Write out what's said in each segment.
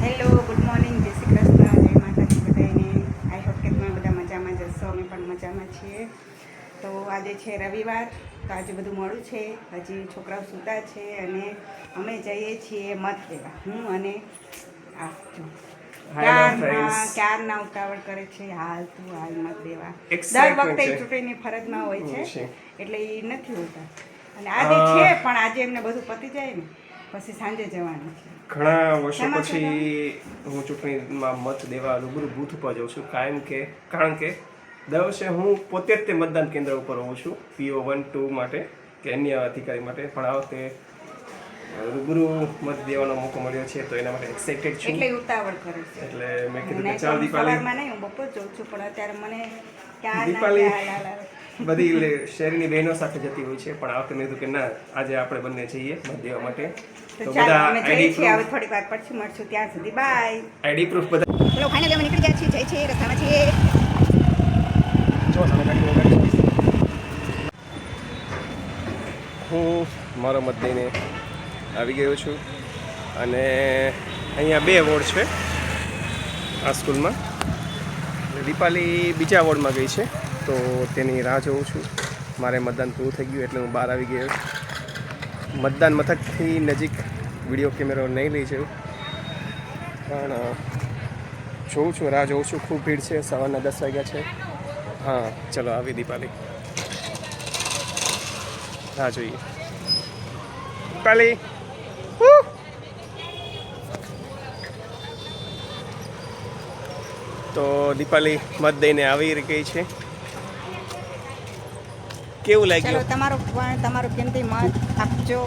Hello, good morning, જય શ્રી કૃષ્ણ, જય માતાજી બધાને. આઈ હોપ કે તમે બધા મજામાં જશો, અમે પણ મજામાં છીએ. તો આજે છે રવિવાર, તો આજે બધું મોડું છે, હજી છોકરાઓ સૂતા છે અને અમે જઈએ છીએ મત દેવા. હું અને આ જો ક્યારના ઉતાવળ કરે છે, હાલ મત દેવા. દર વખતે ચૂંટણીની ફરજમાં હોય છે એટલે એ નથી હોતા. અને આજે છે પણ આજે એમને બધું પતી જાય ને પછી સાંજે જવાનું છે. ઘણા વર્ષો પછી હું ચૂંટણીમાં મત દેવા રૂબરૂ બૂથ ઉપર જાઉં છું કારણ કે દર વર્ષે હું પોતે જ તે મતદાન કેન્દ્ર ઉપર હોઉં છું PO 1, 2 માટે કે અન્ય અધિકારી માટે, પણ આ વખતે રૂબરૂ મત દેવાનો મોકો મળ્યો છે તો એના માટે એક્સાઇટેડ છું. એટલે ઉતાવળ કરે છે. એટલે મેં કીધું કે ચાલ દીપાલી, નહીં હું બપોર જોઉં છું પણ અત્યારે મને દીપાલી બધી શહેરની બહેનો સાથે જતી હોય છે, પણ આ વખતે મેં કીધું કે ના, આજે આપણે બંને જઈએ મત દેવા માટે. તો ચાલો અમે જઈએ છીએ, હવે થોડી વાર પછી મળશું, ત્યાં સુધી બાય. આઈડી પ્રૂફ બધા ચલો ફાઇનલી અમે નીકળી ગયા છીએ, જઈ છીએ રસ્તામાં છીએ. હું મારો મત દઈને આવી ગયો છું અને અહીંયા 2 વોર્ડ છે આ સ્કૂલમાં. દીપાલી બીજા વોર્ડમાં ગઈ છે તો તેની રાહ જોઉં છું. મારે મતદાન પૂરું થઈ ગયું એટલે હું બહાર આવી ગયો. મતદાન મથકથી નજીક વિડીયો કેમેરો નહીં લઈ જવું પણ જોઉં છું, રાહ જોઉં છું. ખૂબ ભીડ છે, સવારના 10 વાગ્યા છે. હા ચલો આવી દીપાલી, રાહ જોઈએ. દીપાલી તો દીપાલી મત દઈને આવી ગઈ છે. કેવું લાગ્યું? તમારો કિંમતી મત આપજો.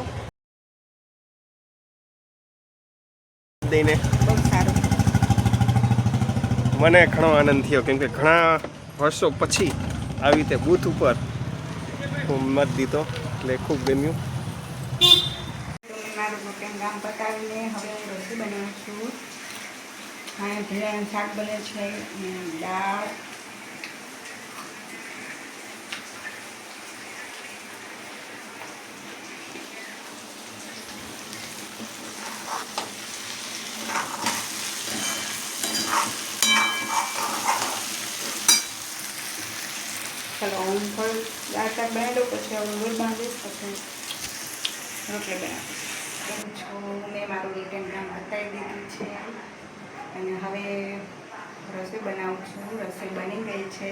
દઈને બહુ સારું, મને ઘણો આનંદ થયો કેમ કે ઘણા વર્ષો પછી આવી રીતે બૂથ ઉપર હું મત દીધો એટલે ખૂબ ગમ્યું. મારું રૂટીન કામ પતાવીને હવે હું રસોઈ બનાવું છું. હા, ભીંડાનું શાક બને છે, દાળ, ચલો હું પણ દાળ શાક બનાવી દઉં, પછી હવે રોલ બાંધીશ, પછી રોટલી બનાવીશ. કેમ છો? મેં મારું રિટર્ન કામ બતાવી દીધું છે અને હવે રસોઈ બનાવું છું. રસોઈ બની ગઈ છે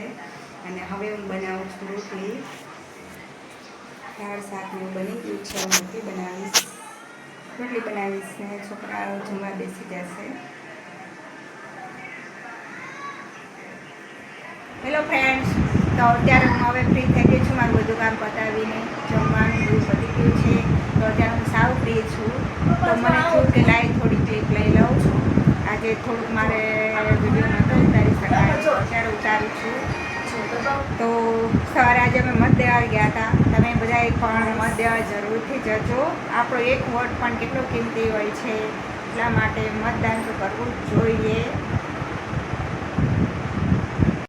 અને હવે હું બનાવું છું રોટલી. દાળ શાક ને બની ગયું છે, રોટલી બનાવીશ ને છોકરાઓ જમવા બેસી જશે. હેલો ફ્રેન્ડ્સ, તો અત્યારે હું હવે ફ્રી થઈ ગઈ છું. મારું બધું કામ પતાવીને જમવાનું બધું પતી ગયું છે, તો અત્યારે હું સાવ ફ્રી છું. તો મને થયું કે લાઈ થોડી ક્લિપ લઈ લઉં છું. આજે થોડુંક મારે વિડીયો નહોતો ઉતારી શકાય, અત્યારે ઉતારું છું. તો સવારે આજે અમે મત દેવા ગયા હતા. તમે બધાએ પણ મત દેવા જરૂરથી જજો. આપણો એક વોટ પણ કેટલો કિંમતી હોય છે, એટલા માટે મતદાન તો કરવું જ જોઈએ.